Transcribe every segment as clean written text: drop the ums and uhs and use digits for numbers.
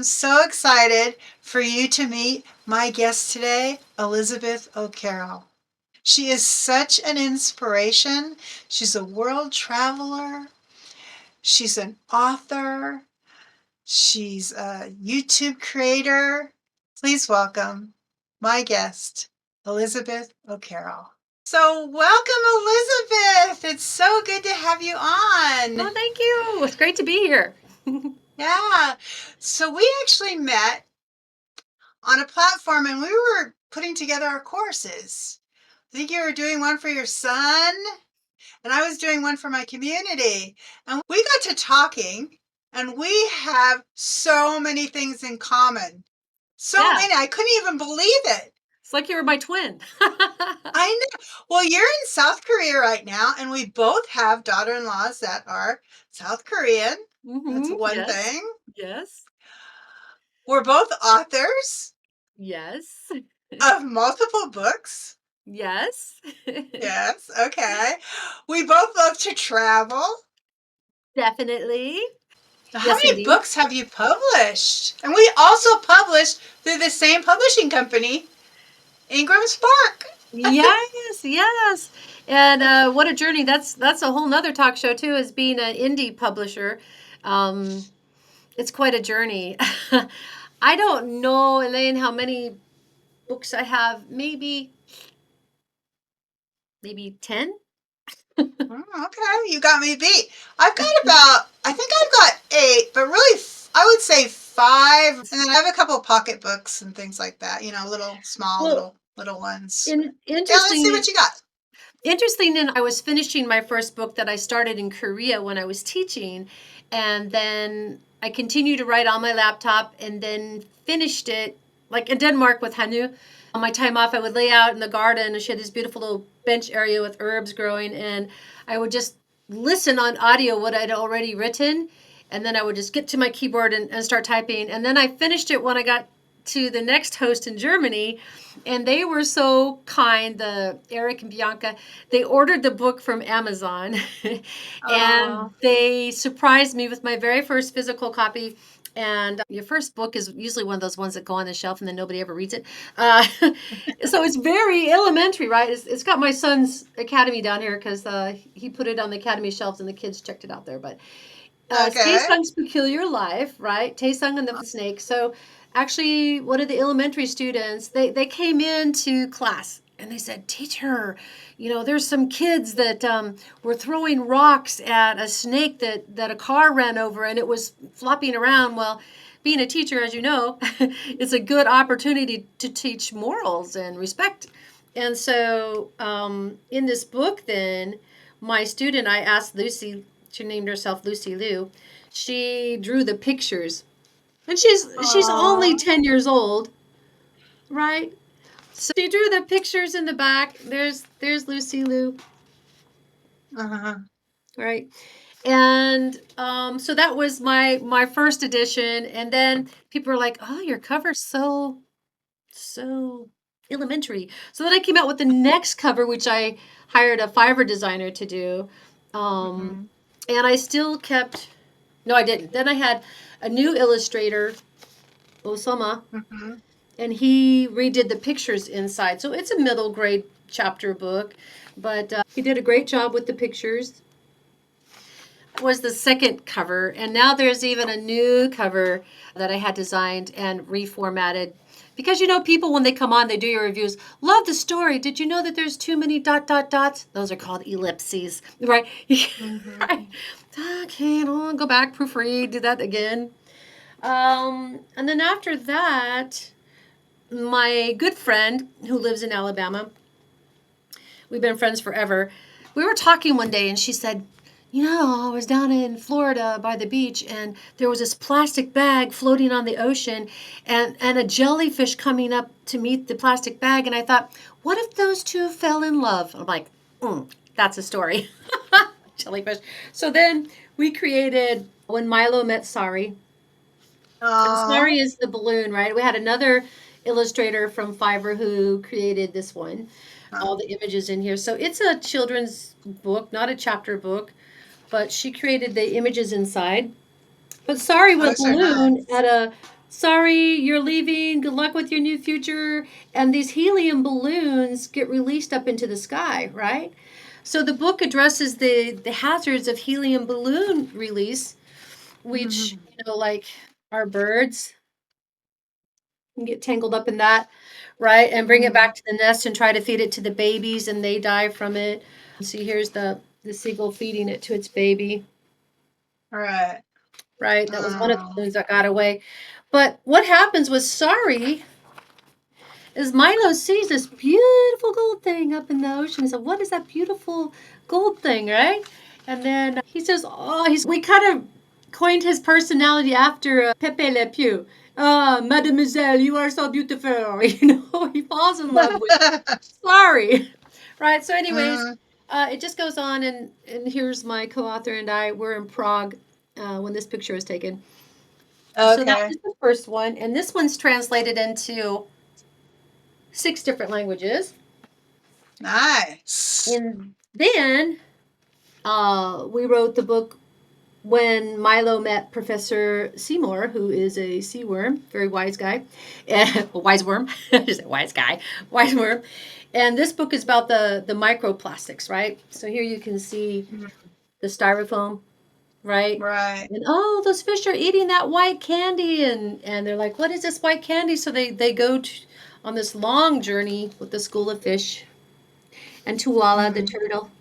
am so excited for you to meet my guest today, Elizabeth O'Carroll. She is such an inspiration. She's a world traveler. She's an author. She's a YouTube creator. Please welcome my guest, Elizabeth O'Carroll. So, welcome, Elizabeth. It's so good to have you on. Oh, thank you. It's great to be here. Yeah. So, we actually met on a platform and we were putting together our courses. I think you were doing one for your son, and I was doing one for my community. And we got to talking, and we have so many things in common. So Yeah, many, I couldn't even believe it. it's like you were my twin. I know. Well, you're in South Korea right now, and we both have daughter in laws that are South Korean. That's one Yes. thing. Yes. We're both authors Yes. of multiple books. Yes. Yes, okay. We both love to travel. Definitely. Now, how Yes, many indeed. books have you published? And we also publish through the same publishing company, Ingram Spark. Yes, yes. And what a journey. That's a whole nother talk show too, as being an indie publisher. Um, it's quite a journey. I don't know, Elaine, how many books I have. Maybe 10? Okay, you got me beat. I've got about, I think I've got 8, but really, I would say 5. And then I have a couple of pocketbooks and things like that. Little, small, Well, little ones. in, Yeah, let's see interesting what you got. Interesting, and I was finishing my first book that I started in Korea when I was teaching, and then I continued to write on my laptop and then finished it like in Denmark with Hanu. On my time off, I would lay out in the garden and she had this beautiful little bench area with herbs growing, and I would just listen on audio what I'd already written, and then I would just get to my keyboard and start typing. And then I finished it when I got to the next host in Germany, and they were so kind, the Eric and Bianca. They ordered the book from Amazon, and Oh, they surprised me with my very first physical copy. And your first book is usually one of those ones that go on the shelf and then nobody ever reads it. So it's very elementary, right? It's got my son's academy down here because he put it on the academy shelves and the kids checked it out there. But okay. Taesung's Peculiar Life, right? Taesung and the Snake. So actually, one of the elementary students, they came into class and they said, "Teacher, there's some kids that were throwing rocks at a snake that a car ran over and it was flopping around." Well, being a teacher, as you know, it's a good opportunity to teach morals and respect. And so, in this book, then my student, I asked Lucy, she named herself Lucy Liu. She drew the pictures, and she's only Oh, 10 years old, right? So she drew the pictures in the back. There's Lucy Liu, uh-huh. right? And so that was my first edition, and then people were like, "Oh, your cover's so elementary." So then I came out with the next cover, which I hired a Fiverr designer to do. Um, Mm-hmm. and I still kept, no, I didn't. Then I had a new illustrator, Osama, Mm-hmm. and he redid the pictures inside. So it's a middle grade chapter book, but he did a great job with the pictures. Was the second cover, and now there's even a new cover that I had designed and reformatted. Because people when they come on, they do your reviews. Love the story. Did you know that there's too many dot dot dots? Those are called ellipses, right? Right. Mm-hmm. Okay, I'll go back, proofread, do that again. And then after that, my good friend who lives in Alabama, we've been friends forever. We were talking one day, and she said, I was down in Florida by the beach, and there was this plastic bag floating on the ocean, and a jellyfish coming up to meet the plastic bag. And I thought, what if those two fell in love? I'm like, that's a story. Jellyfish. So then we created When Milo Met Sari. And Oh, Sari is the balloon, right? We had another illustrator from Fiverr who created this one, all the images in here. So it's a children's book, not a chapter book, but she created the images inside. But Sari with a those are balloon nice. at a sorry, you're leaving. Good luck with your new future. And these helium balloons get released up into the sky, right? So the book addresses the hazards of helium balloon release, which, Mhm. like our birds can get tangled up in that, right? And bring it Mhm. back to the nest and try to feed it to the babies, and they die from it. See, here's the seagull feeding it to its baby, Right. right? That was one of the Oh. balloons that got away. But what happens with Sorry is Milo sees this beautiful gold thing up in the ocean. He said, "What is that beautiful gold thing?" Right? And then he says, "Oh, we kind of coined his personality after Pepe Le Pew. Ah, Mademoiselle, you are so beautiful." He falls in love with Sorry, right? So, anyways, Mm, it just goes on, and here's my co-author and I. We're in Prague when this picture was taken. So that okay. was the first one, and this one's translated into 6 different languages. Nice. And then we wrote the book when Milo met Professor Seymour, who is a sea worm, very wise guy, a wise worm. I just say wise guy, wise worm. And this book is about the microplastics, right? So here you can see Mhm. the styrofoam, right? Right. And oh, those fish are eating that white candy, and they're like, what is this white candy? So they go on this long journey with the school of fish and Tuala the Mhm. turtle,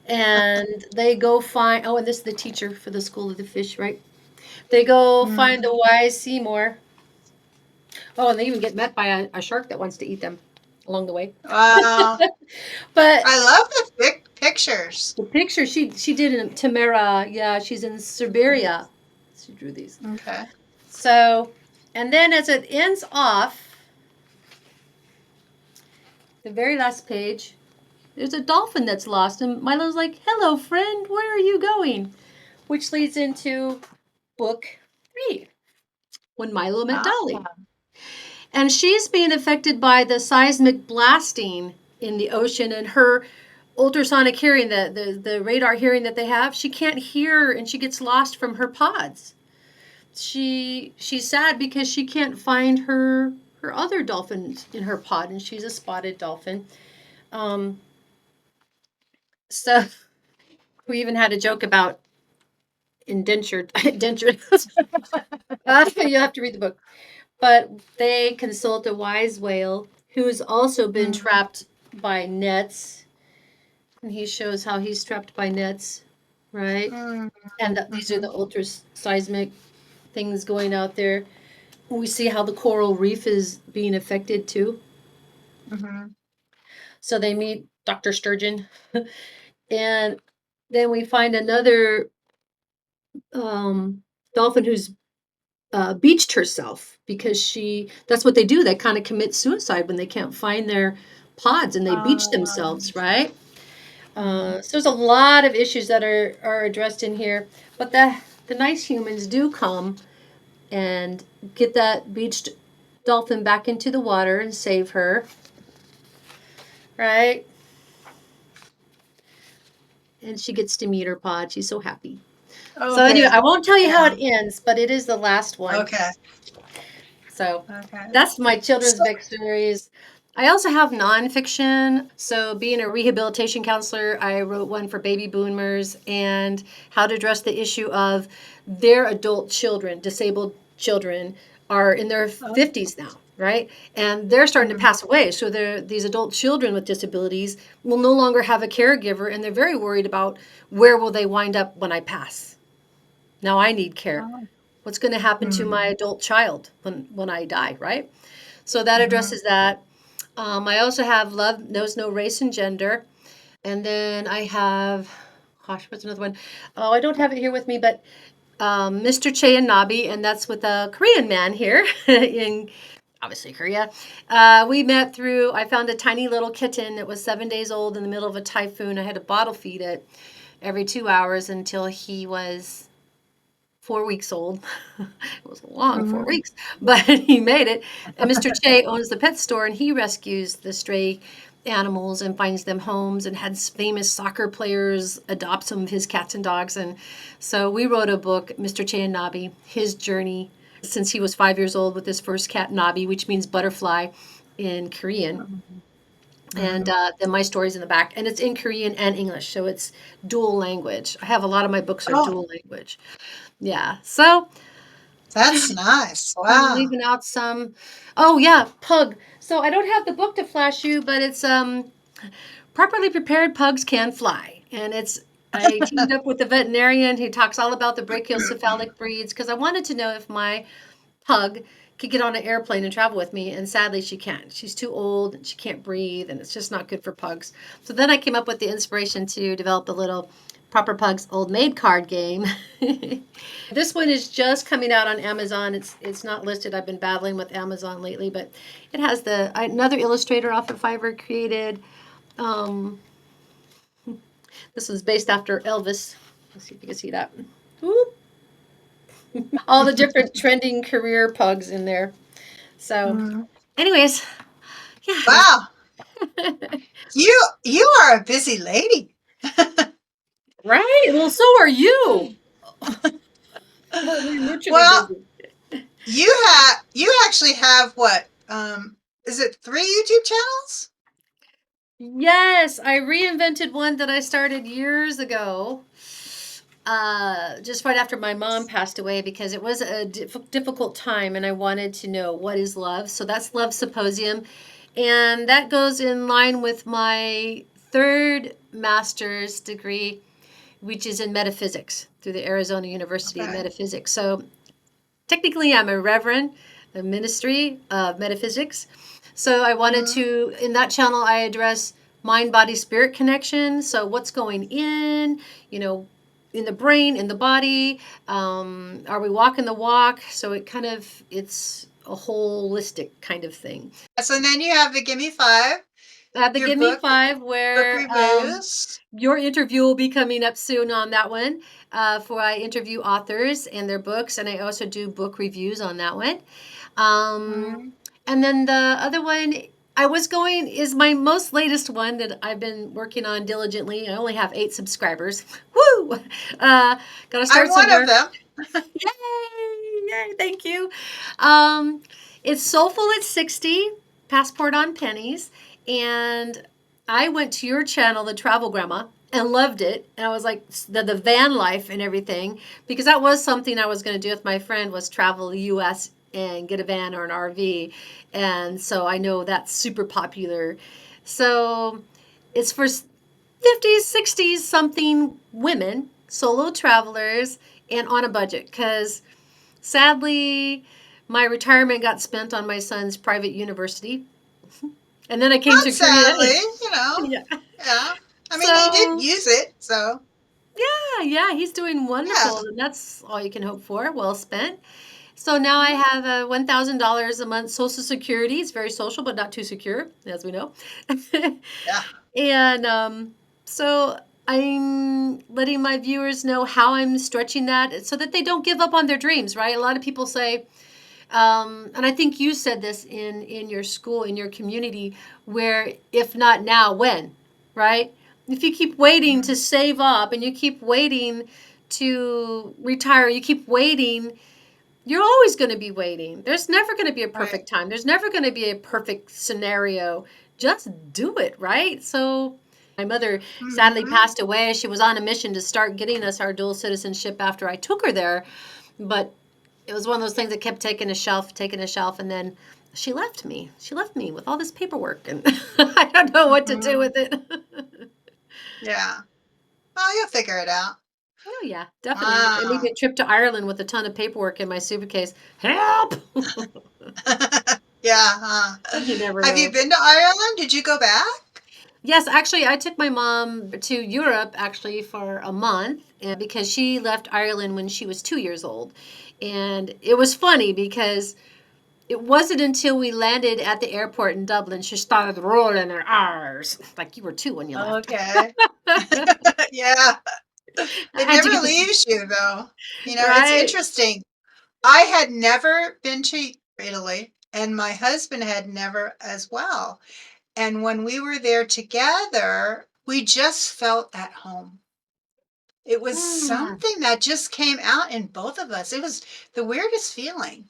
and they go find. Oh, and this is the teacher for the school of the fish, right? They go find Mhm. the wise Seymour. Oh, and they even get met by a shark that wants to eat them along the way. Wow. But I love the pictures. the picture she did in Tamara, yeah, she's in Siberia. She drew these. Okay. So, and then as it ends off, the very last page, there's a dolphin that's lost, and Milo's like, "Hello, friend, where are you going?" Which leads into book 3, when Milo met Ah. Dolly. And she's being affected by the seismic blasting in the ocean, and her ultrasonic hearing, the radar hearing that they have, she can't hear, and she gets lost from her pods. She's sad because she can't find her other dolphins in her pod, and she's a spotted dolphin. Um, so we even had a joke about indentured. You have to read the book. But they consult a wise whale who's also been Mhm. trapped by nets, and he shows how he's trapped by nets, right? Mhm. And these are the Mhm. ultra seismic things going out there. We see how the coral reef is being affected too. Mhm. So they meet Dr. Sturgeon, and then we find another um, dolphin who's beached herself because that's what they do. They kind of commit suicide when they can't find their pods, and they beach Um, themselves, right? mhm. So there's a lot of issues that are addressed in here, but the nice humans do come and get that beached dolphin back into the water and save her, right? And she gets to meet her pod. She's so happy. Oh, So anyway, good. I won't tell you how Yeah. it ends, but it is the last one. Okay. So Okay. that's my children's So, book series. I also have nonfiction. So, being a rehabilitation counselor, I wrote one for baby boomers and how to address the issue of their adult children, disabled children, are in their oh, 50s now, right? And they're starting to mhm. pass away. So, these adult children with disabilities will no longer have a caregiver, and they're very worried about where will they wind up when I pass. Now I need care. Oh. What's going to happen to my Mhm. adult child when I die, right? So that Mhm. addresses that. I also have Love Knows No Race and Gender. And then I have, gosh, what's another one? Oh, I don't have it here with me, but Mr. Che and Nabi, and that's with a Korean man here in obviously Korea. We met through, I found a tiny little kitten that was 7 days old in the middle of a typhoon. I had to bottle feed it every 2 hours until he was 4 weeks old. It was a long four Mhm. weeks, but he made it. And Mr. Che owns the pet store, and he rescues the stray animals and finds them homes, and had famous soccer players adopt some of his cats and dogs. And so we wrote a book, Mr. Che and Nabi, his journey since he was 5 years old with his first cat, Nabi, which means butterfly in Korean. Mhm. And Mhm. then my story's in the back, and it's in Korean and English, so it's dual language. I have a lot of my books are Oh, dual language. Yeah. So that's nice. I'm Wow. leaving out some. Oh yeah, pug. So I don't have the book to flash you, but it's properly prepared pugs can fly, and it's I teamed up with the veterinarian who talks all about the brachiocephalic breeds because I wanted to know if my pug could get on an airplane and travel with me, and sadly she can't. She's too old and she can't breathe, and it's just not good for pugs. So then I came up with the inspiration to develop a little Proper Pugs Old Maid card game. This one is just coming out on Amazon. It's not listed. I've been battling with Amazon lately, but it has another illustrator off of Fiverr created. Um, this was based after Elvis. Let's see if you can see that. Whoop. All the different trending career pugs in there. So, Mhm. anyways, yeah, there's Wow. You are a busy lady. right. Well, so are you. We're mutually Well, busy. you actually have what? Is it 3 YouTube channels? Yes, I reinvented one that I started years ago, just right after my mom passed away because it was a difficult time and I wanted to know what is love. So that's Love Symposium. And that goes in line with my third master's degree, which is in metaphysics through the Arizona University of Okay. Metaphysics. So technically, I'm a reverend, the ministry of metaphysics. So I wanted Mhm. to, in that channel, I address mind, body, spirit connection. So what's going in, you know, in the brain, in the body? Are we walking the walk? So it's a holistic kind of thing. So then you have the Gimme Five, The your Give Me book Five, book where reviews. your interview will be coming up soon on that one. For I interview authors and their books, and I also do book reviews on that one. Um, Mhm. and then the other one I was going is my most latest one that I've been working on diligently. I only have 8 subscribers. Woo! Gotta I'm start one of somewhere. them. Yay! Yay! Thank you. Um, it's Soulful at 60, Passport on Pennies, and I went to your channel, the Travel Grandma, and loved it. And I was like the van life and everything because that was something I was going to do with my friend was travel the U.S. and get a van or an RV, and so I know that's super popular. So it's for 50s, 60s something women, solo travelers, and on a budget because sadly, my retirement got spent on my son's private university. And then I came Not to Korea. sadly, you know. Yeah. Yeah. I mean, he did So, use it, so yeah, he's doing wonderful. yeah. And that's all you can hope for. Well spent. So now I Mhm. have a $1,000 a month Social Security. It's very social, but not too secure, as we know. Yeah. And so I'm letting my viewers know how I'm stretching that so that they don't give up on their dreams, right? A lot of people say, and I think you said this in your school, in your community, where if not now, when, right? If you keep waiting Mhm. to save up and you keep waiting to retire, you keep waiting, you're always going to be waiting. There's never going to be a Right. perfect time. There's never going to be a perfect scenario. Just do it, right? So my mother sadly Mhm. passed away. She was on a mission to start getting us our dual citizenship after I took her there, but it was one of those things that kept taking a shelf, and then she left me. She left me with all this paperwork, and I don't know what to do Mhm. with it. Yeah. Oh, you'll figure it out. Oh yeah, definitely. And maybe Wow. a trip to Ireland with a ton of paperwork in my suitcase. Help! Yeah, huh. You never Have you know. been to Ireland? Did you go back? Yes, actually, I took my mom to Europe actually for a month and because she left Ireland when she was 2 years old. And it was funny because it wasn't until we landed at the airport in Dublin she started rolling her R's. Like you were 2 when you left. Okay. Yeah. It I had to never get this leaves you though. You know, it's right. interesting. I had never been to Italy, and my husband had never as well. And when we were there together, we just felt at home. It was Yeah. something that just came out in both of us. It was the weirdest feeling.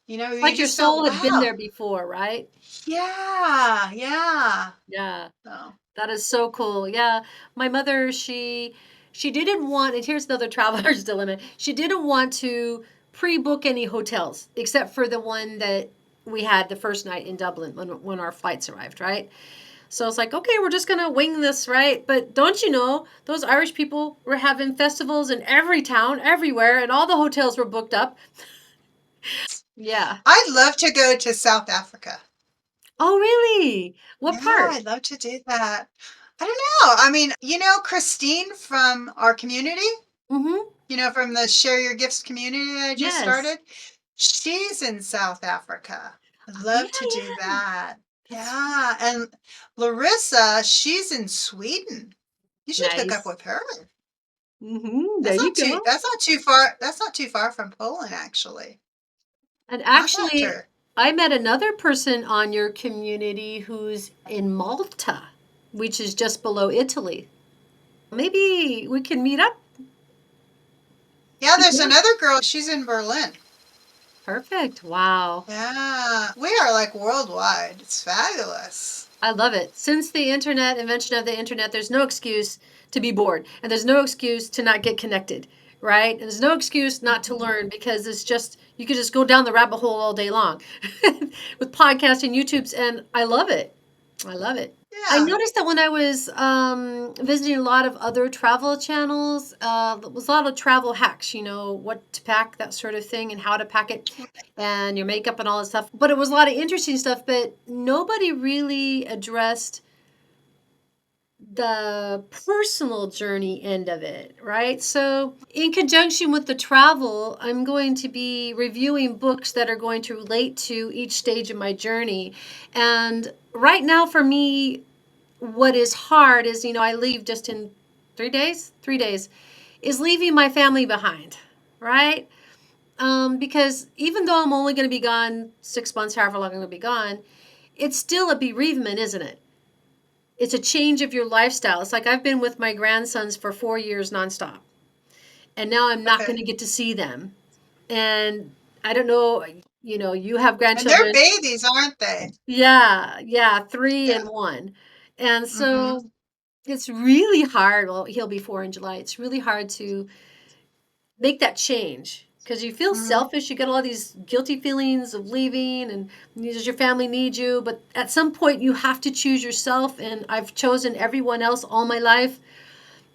It's You like your just felt, soul had been wow. there before, right? Yeah, yeah. Yeah. So, That is so cool. Yeah. My mother, she didn't want, and here's another traveler's dilemma. She didn't want to pre-book any hotels except for the one that we had the first night in Dublin when our flights arrived, right? So it's like, okay, we're just gonna wing this, right? But don't you know, those Irish people were having festivals in every town, everywhere, and all the hotels were booked up. Yeah. I'd love to go to South Africa. Oh, really? What Yeah, part? I'd love to do that. I don't know. I mean, Christine from our community, Mm-hmm. from the Share Your Gifts community that I just Yes. started, she's in South Africa. I'd Yeah, love to do yeah. that. That's Yeah. And Larissa, she's in Sweden. You should hook up nice. with her. Mm-hmm. There you go. That's not too far. That's not too far from Poland, actually. And Contact actually, her. I met another person on your community who's in Malta, which is just below Italy. Maybe we can meet up. Yeah, there's Yeah. another girl. She's in Berlin. Perfect. Wow. Yeah, we are like worldwide. It's fabulous. I love it. Since the internet, invention of the internet, there's no excuse to be bored, and there's no excuse to not get connected, right? And there's no excuse not to Mhm. learn because it's just you could just go down the rabbit hole all day long with podcasts and YouTubes, and I love it. I love it. I Yeah. noticed that when I was visiting a lot of other travel channels, there was a lot of travel hacks, what to pack, that sort of thing, and how to pack it, and your makeup and all that stuff. But it was a lot of interesting stuff, but nobody really addressed the personal journey end of it, right? So, in conjunction with the travel, I'm going to be reviewing books that are going to relate to each stage of my journey. And right now, for me, what is hard is, I leave just in 3 days, 3 days, is leaving my family behind, right? Because even though I'm only going to be gone 6 months, however long I'm going to be gone, it's still a bereavement, isn't it? It's a change of your lifestyle. It's like I've been with my grandsons for 4 years nonstop, and now I'm not going Okay. to get to see them. And I don't know, you have And they're grandchildren. babies, aren't they? Yeah, yeah, three Yeah. and one. And Mm-hmm. so it's really hard. Well, he'll be 4 in July. It's really hard to make that change because you feel Mm-hmm. selfish. You get all these guilty feelings of leaving, and does your family need you? But at some point, you have to choose yourself. And I've chosen everyone else all my life.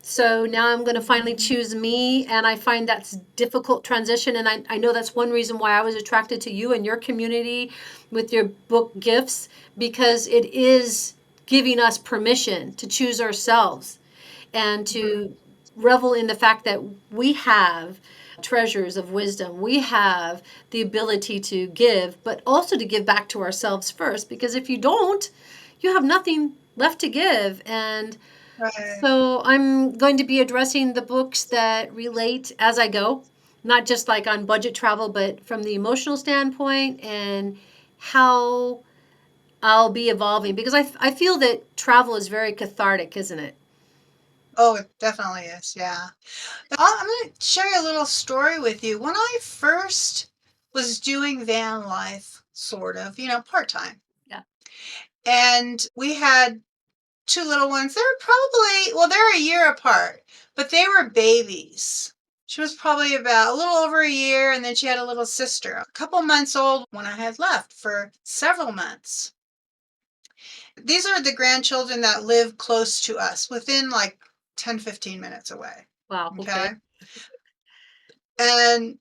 So now I'm going to finally choose me. And I find that's difficult transition. And I know that's one reason why I was attracted to you and your community with your book gifts, because it is giving us permission to choose ourselves and Mm-hmm. to revel in the fact that we have treasures of wisdom. We have the ability to give, but also to give back to ourselves first, because if you don't, you have nothing left to give. And Right. so I'm going to be addressing the books that relate as I go, not just like on budget travel, but from the emotional standpoint and how I'll be evolving, because I feel that travel is very cathartic, isn't it? Oh, it definitely is. Yeah. I'm going to share a little story with you. When I first was doing van life, sort of, part time, Yeah. and we had two little ones. They were probably, well, they're a year apart, but they were babies. She was probably about a little over a year, and then she had a little sister, a couple months old when I had left for several months. These are the grandchildren that live close to us, within like 10, 15 minutes away. Wow. Okay. Okay. And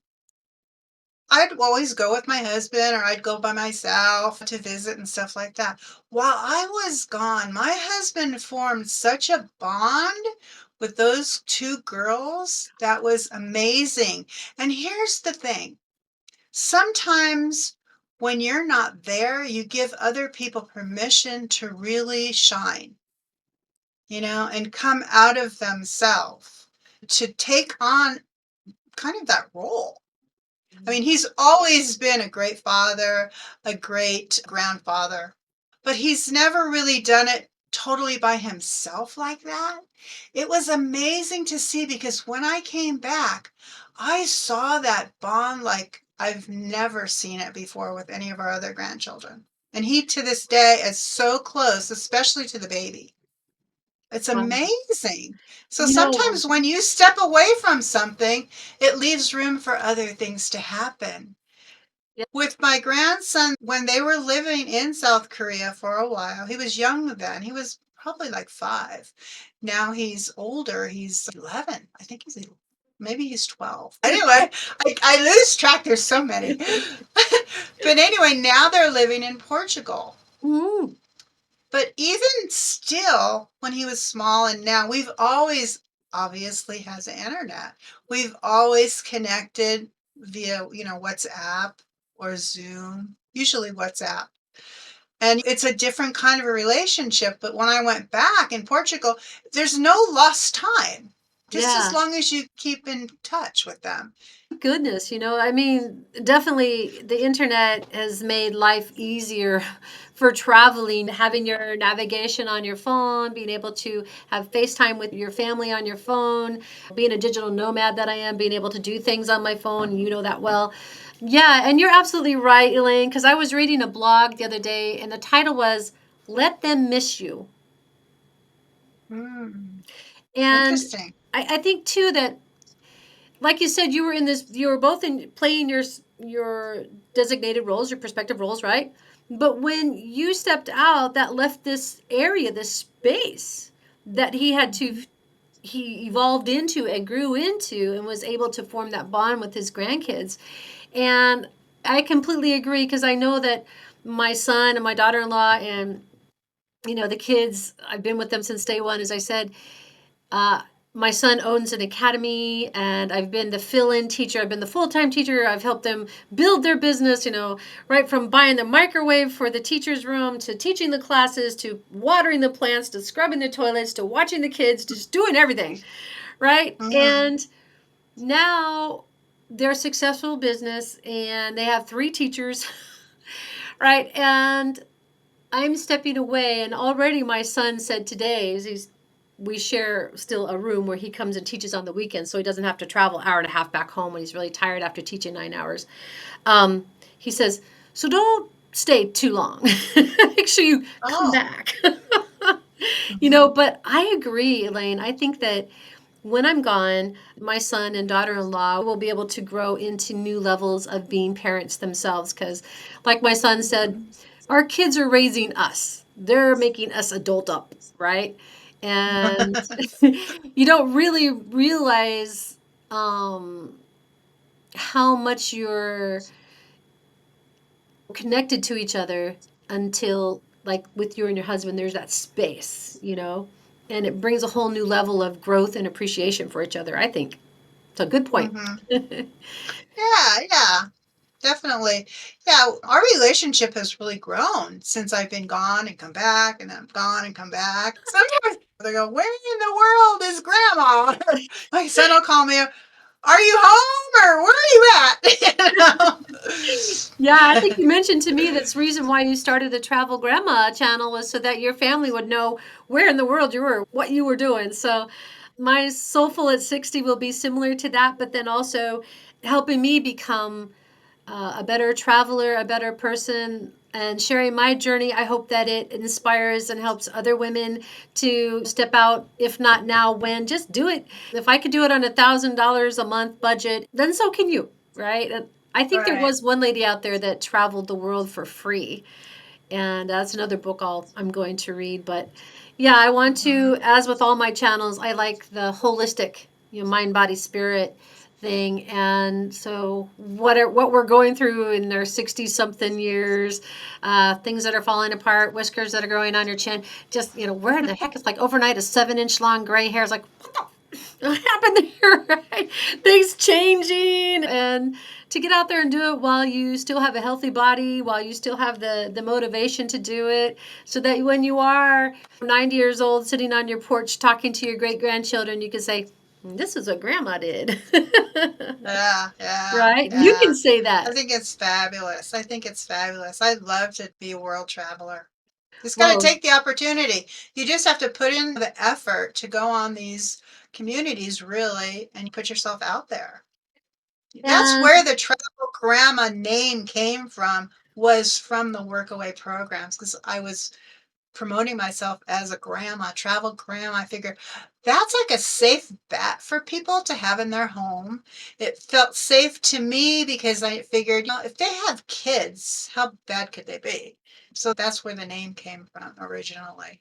I'd always go with my husband or I'd go by myself to visit and stuff like that. While I was gone, my husband formed such a bond with those two girls that was amazing. And here's the thing, sometimes when you're not there, you give other people permission to really shine, and come out of themselves, to take on kind of that role. I mean, he's always been a great father, a great grandfather, but he's never really done it. totally by himself like that. It was amazing to see because when I came back, I saw that bond like I've never seen it before with any of our other grandchildren. And he to this day is so close, especially to the baby. It's Wow. amazing. So You know, sometimes when you step away from something, it leaves room for other things to happen. yeah, With my grandson, when they were living in South Korea for a while, he was young then. He was probably like 5. Now he's older. He's 11. I think maybe he's 12. Anyway, I lose track. There's so many. But anyway, now they're living in Portugal. mm, But even still, when he was small and now we've always obviously has the internet. We've always connected via, WhatsApp or Zoom, usually WhatsApp. And it's a different kind of a relationship. But when I went back in Portugal, there's no lost time, just as yeah. long as you keep in touch with them. Goodness, I mean, definitely the internet has made life easier for traveling, having your navigation on your phone, being able to have FaceTime with your family on your phone, being a digital nomad that I am, being able to do things on my phone, you know that well. Yeah, and you're absolutely right, Elaine, because I was reading a blog the other day and the title was Let Them Miss You. Mm, And interesting. I think too that like you said, you were both in playing your designated roles, your prospective roles, right? But when you stepped out, that left this area, this space that Mhm. he evolved into and grew into and was able to form that bond with his grandkids. And I completely agree because I know that my son and my daughter-in-law and the kids, I've been with them since day one, as I said, uh, my son owns an academy, and I've been the fill-in teacher. I've been the full-time teacher. I've helped them build their business, right from buying the microwave for the teacher's room to teaching the classes to watering the plants to scrubbing the toilets to watching the kids to just doing everything, right? Mhm. And now they're a successful business and they have 3 teachers, right? And I'm stepping away, and already my son said today, we share still a room where he comes and teaches on the weekends, so he doesn't have to travel an hour and a half back home when he's really tired after teaching 9 hours. He says, "So don't stay too long. Make sure you come Oh. back." Mhm. But I agree, Elaine. I think that when I'm gone, my son and daughter in law will be able to grow into new levels of being parents themselves. Because, like my son said, Mhm. our kids are raising us, they're making us adult up, right? And you don't really realize um, how much you're connected to each other until, like, with you and your husband, there's that space, and it brings a whole new level of growth and appreciation for each other, I think. It's a good point. Mhm. Yeah, yeah, definitely. Yeah, our relationship has really grown since I've been gone and come back, and I'm gone and come back. Sometimes they go, "Where in the world is grandma?" My son will call me, "Are you home or where are you at?" Yeah, I think you mentioned to me that's the reason why you started the Travel Grandma channel was so that your family would know where in the world you were, what you were doing. So my Soulful at 60 will be similar to that, but then also helping me become a better traveler, a better person, and sharing my journey. I hope that it inspires and helps other women to step out. If not now, when? Just do it. If I could do it on $1,000 a month budget, then so can you, right? And I think there Right. was one lady out there that traveled the world for free, and that's another book I'm going to read. But yeah, I want Mhm. to, as with all my channels, I like the holistic, mind, body, spirit thing. And so what we're going through in our 60 something years, things that are falling apart, whiskers that are growing on your chin, just where in the heck is like overnight a 7 inch long gray hair is like, what happened there, right? Things changing, and to get out there and do it while you still have a healthy body, while you still have the motivation to do it, so that when you are 90 years old sitting on your porch talking to your great grandchildren, you can say, "This is what grandma did." Yeah, yeah, Right? You can yeah. say I that. think it's fabulous. I think it's fabulous. I'd love to be a world traveler. Just got to Well, take the opportunity. You just have to put in the effort to go on these communities, really, and you put yourself out there. That's and where the travel grandma name came from, was from the workaway programs, because I was promoting myself as a grandma, travel grandma. I figured that's like a safe bet for people to have in their home. It felt safe to me because I figured, if they have kids, how bad could they be? So that's where the name came from originally.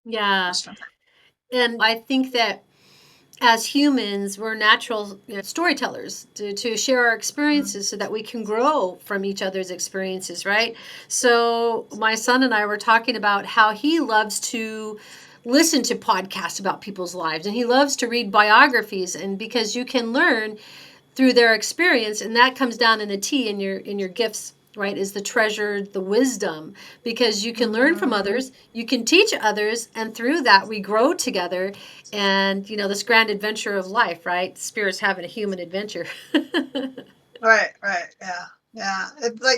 yeah, Was from that. and I think that as humans, we're natural, storytellers to share our Mm. experiences so that we can grow from each other's experiences, right? So, my son and I were talking about how he loves to listen to podcasts about people's lives and he loves to read biographies, and because you can learn through their experience, and that comes down in a T in your gifts, right, is the treasure, the wisdom, because you can learn from Mm-hmm. others, you can teach others, and through that we grow together. And this grand adventure of life, right, spirits having a human adventure. Right, right, yeah, yeah.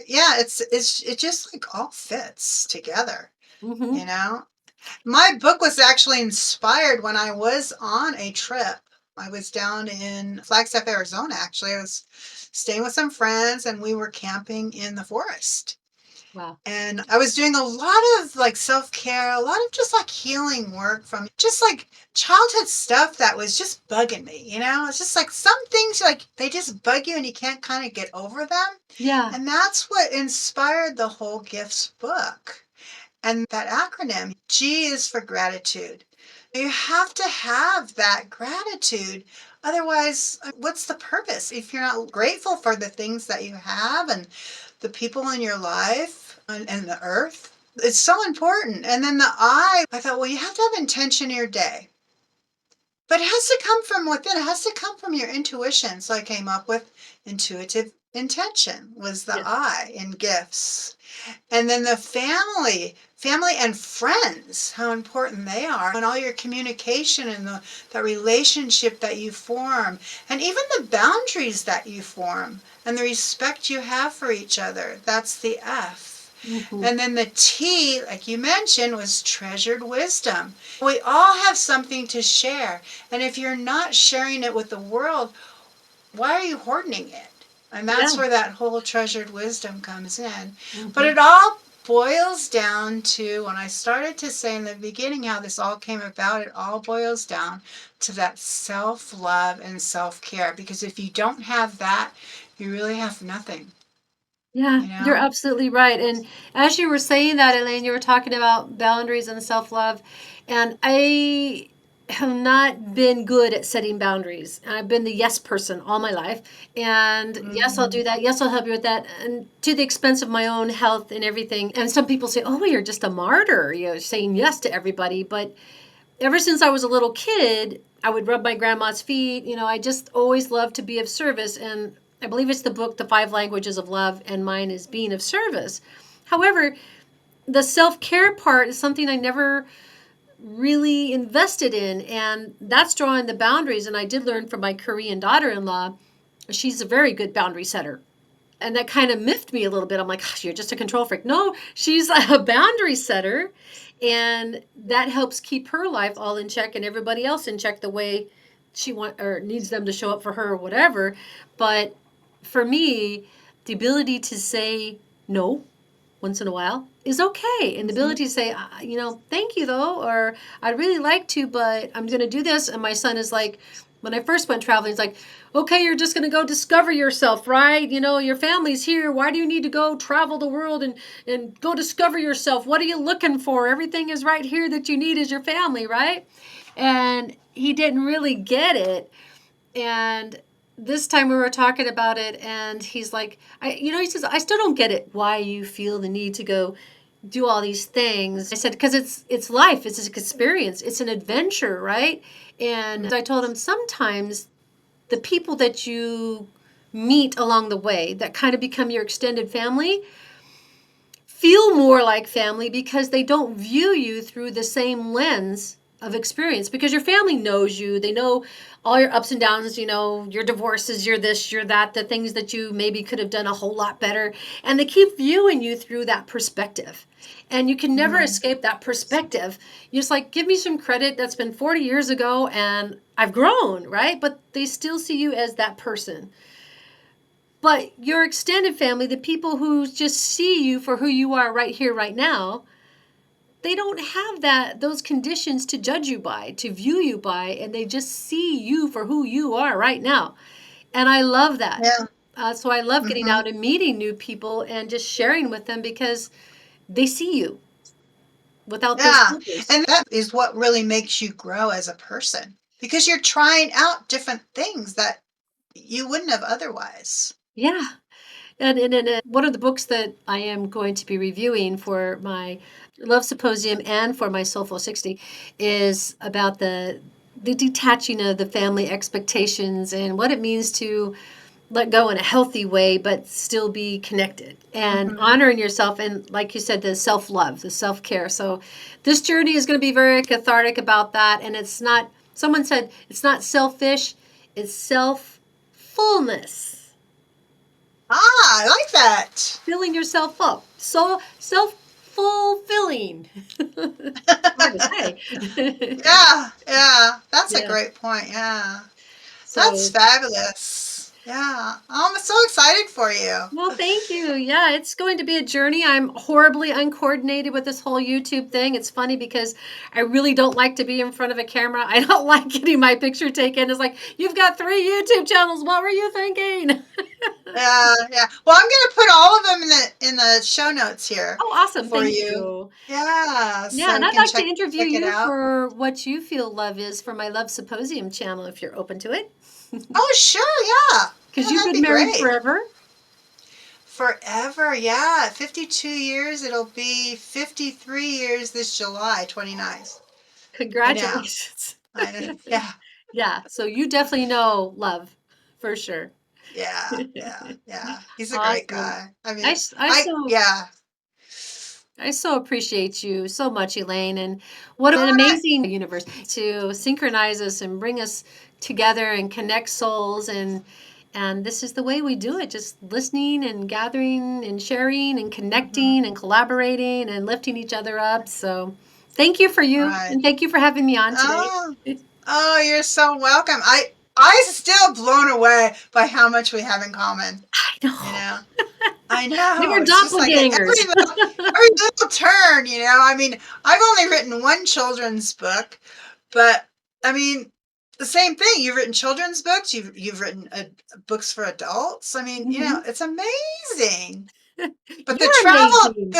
Yeah, it just like all fits together, Hmm. you know. My book was actually inspired when I was on a trip. I was down in Flagstaff, Arizona, actually. I was staying with some friends and we were camping in the forest. Wow. And I was doing a lot of like self care, a lot of just like healing work from just like childhood stuff that was just bugging me. It's just like some things like they just bug you and you can't kind of get over them. Yeah. And that's what inspired the whole gifts book. And that acronym, G is for gratitude. You have to have that gratitude. Otherwise, what's the purpose if you're not grateful for the things that you have and the people in your life and the earth? It's so important. And then the I thought, well, you have to have intention in your day. But it has to come from within. It has to come from your intuition. So I came up with intuitive intention was the Yes. I in gifts. And then the family and friends, how important they are, and all your communication and the relationship that you form, and even the boundaries that you form, and the respect you have for each other. That's the F. Hmm. And then the T, like you mentioned, was treasured wisdom. We all have something to share. And if you're not sharing it with the world, why are you hoarding it? And that's Yeah. where that whole treasured wisdom comes in. But Hmm. it all boils down to, when I started to say in the beginning how this all came about, it all boils down to that self love and self care. Because if you don't have that, you really have nothing, Yeah, you you're know? absolutely right. And as you were saying that, Elaine, you were talking about boundaries and self-love. And I have not been good at setting boundaries. I've been the yes person all my life. And yes, I'll Mm-hmm. do that. Yes, I'll help you with that. And to the expense of my own health and everything. And some people say, oh, you're just a martyr, saying yes to everybody. But ever since I was a little kid, I would rub my grandma's feet. I just always loved to be of service. And I believe it's the book, The Five Languages of Love, and mine is being of service. However, the self care part is something I never really invested in. And that's drawing the boundaries. And I did learn from my Korean daughter in law. She's a very good boundary setter, and that kind of miffed me a little bit. I'm like, "Gosh, you're just a control freak." No, she's a boundary setter, and that helps keep her life all in check and everybody else in check the way she want or needs them to show up for her or whatever. But for me, the ability to say no once in a while is okay, and the Mm-hmm. ability to say, thank you though, or I'd really like to, but I'm going to do this. And my son is like, when I first went traveling, he's like, okay, you're just going to go discover yourself, right? Your family's here. Why do you need to go travel the world and go discover yourself? What are you looking for? Everything is right here that you need is your family, right? And he didn't really get it. And this time we were talking about it, and he's like, he says, I still don't get it why you feel the need to go do all these things. I said, because it's life, it's an experience, it's an adventure, right? And I told him sometimes the people that you meet along the way that kind of become your extended family feel more like family because they don't view you through the same lens of experience because your family knows you. They know all your ups and downs, you know, your divorces, your this, your that, the things that you maybe could have done a whole lot better. And they keep viewing you through that perspective. And you can never Mhm. escape that perspective. You just like, give me some credit. That's been 40 years ago and I've grown, right? But they still see you as that person. But your extended family, the people who just see you for who you are right here, right now, they don't have those conditions to judge you by, to view you by, and they just see you for who you are right now. And I love that. Yeah. So I love getting Mhm. out and meeting new people and just sharing with them because they see you without those Yeah. filters. And that is what really makes you grow as a person because you're trying out different things that you wouldn't have otherwise. Yeah. And one of the books that I am going to be reviewing for my Love Symposium and for my Soulful 60 is about the detaching of the family expectations and what it means to let go in a healthy way, but still be connected and Mhm. honoring yourself. And like you said, the self love, the self care. So this journey is going to be very cathartic about that. And it's not, someone said, it's not selfish, it's self fullness, Ah, I like that. filling yourself up. So self fulfilling. Hard to say. Yeah, yeah. That's a Yeah. great point. Yeah. That's So fabulous. Yeah. I'm so excited for you. well, thank you. Yeah, it's going to be a journey. I'm horribly uncoordinated with this whole YouTube thing. It's funny because I really don't like to be in front of a camera. I don't like getting my picture taken. It's like, you've got 3 YouTube channels. What were you thinking? Yeah, yeah. Well, I'm gonna put all of them in the show notes here Oh, awesome. for Thank you. you. Yeah, Yeah, so and you I'd can like to interview check it you out. for what you feel love is for my Love Symposium channel if you're open to it. Oh, sure, yeah. Because Yeah, you've that'd been be married great. forever. Forever, yeah. 52 years. It'll be 53 years this July 29th. I know. Congratulations. I know. Yeah. Yeah, so you definitely know love for sure. Yeah, yeah, yeah. He's a great Awesome. guy. I I, mean, s- I I so yeah. I so appreciate you so much, Elaine, and what an Oh, and amazing universe to synchronize us and bring us together and connect souls and this is the way we do it, just listening and gathering and sharing and mhm, connecting and collaborating and lifting each other up. So, thank you for you right. and thank you for having me on today. Oh, oh, you're so welcome. I still blown away by how much we have in common, I you know. know. I We know. were It's just like doppelgangers. every little turn, you know. I mean, I've only written one children's book, but I mean, the same thing. You've written children's books. You've written books for adults. I mean, you know, Mhm. it's amazing. But You're amazing.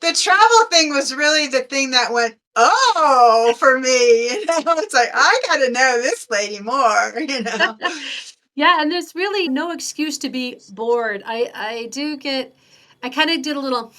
the travel thing was really the thing that went, oh, for me. You know, it's like I got to know this lady more. You know. Yeah, and there's really no excuse to be bored. I kind of did a little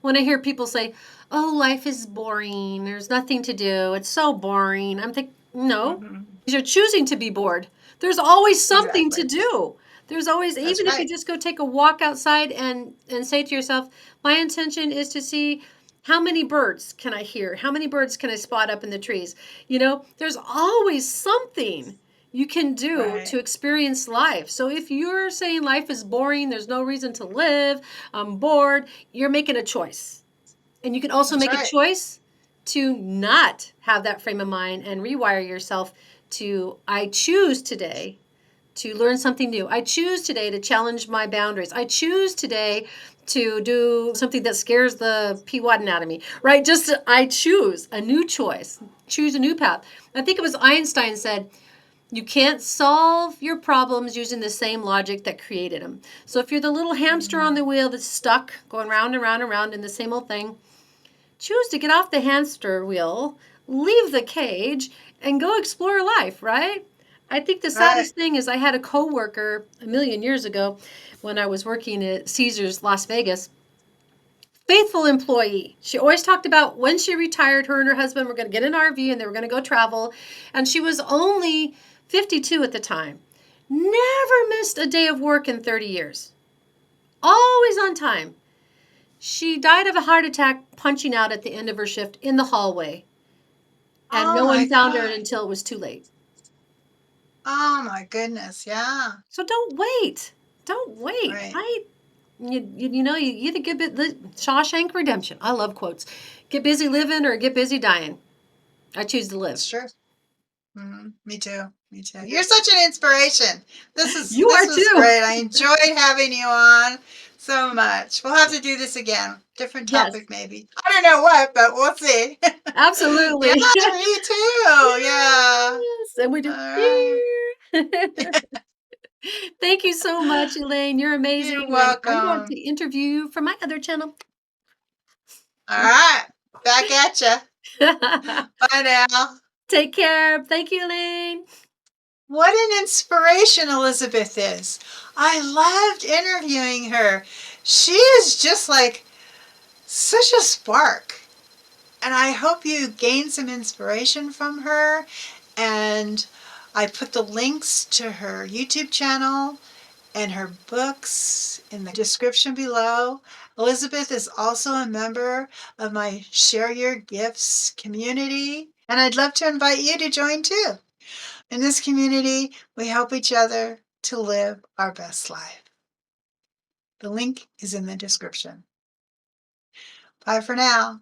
when I hear people say, "Oh, life is boring. There's nothing to do. It's so boring." I'm thinking, no, Mhm. you're choosing to be bored. There's always something to Exactly. do. There's always, That's even if you right. just go take a walk outside and say to yourself, "My intention is to see how many birds can I hear? How many birds can I spot up in the trees?" You know, there's always something you can do Right. to experience life. So if you're saying life is boring, there's no reason to live, I'm bored, you're making a choice. And you can also That's make a right. choice to not have that frame of mind and rewire yourself to, I choose today to learn something new. I choose today to challenge my boundaries. I choose today to do something that scares the peewad out of me, right? Just I choose a new choice, choose a new path. I think it was Einstein said, you can't solve your problems using the same logic that created them. So if you're the little hamster on Mhm. the wheel that's stuck going round and round and round in the same old thing, choose to get off the hamster wheel, leave the cage, and go explore life, right? I think the Right. saddest thing is I had a coworker a million years ago when I was working at Caesars Las Vegas. Faithful employee. She always talked about when she retired, her and her husband were going to get an RV and they were going to go travel. And she was only 52 at the time. Never missed a day of work in 30 years. Always on time. She died of a heart attack punching out at the end of her shift in the hallway. and Oh no my one found her God. until it was too late. Oh my goodness. Yeah. So don't wait. Don't wait, Right. right? You either get Shawshank Redemption. I love quotes. Get busy living or get busy dying. I choose to live. It's true. Me too. Me too. You're such an inspiration. You This are was too. great. I enjoyed having you on so much. We'll have to do this again. Different Yes, topic maybe. I don't know what, but we'll see. Yeah, absolutely. me too. Yeah. Yes, and we All do right. here. Thank you so much, Elaine. You're You're amazing, and I'm going to welcome. interview you for my other channel. All right. Back at ya. Bye now. Take care. Thank you, Elaine. What an inspiration Elizabeth is. I loved interviewing her. She is just like such a spark. And I hope you gain some inspiration from her. And I put the links to her YouTube channel and her books in the description below. Elizabeth is also a member of my Share Your Gifts community, and I'd love to invite you to join too. In this community, we help each other to live our best life. The link is in the description. Bye for now.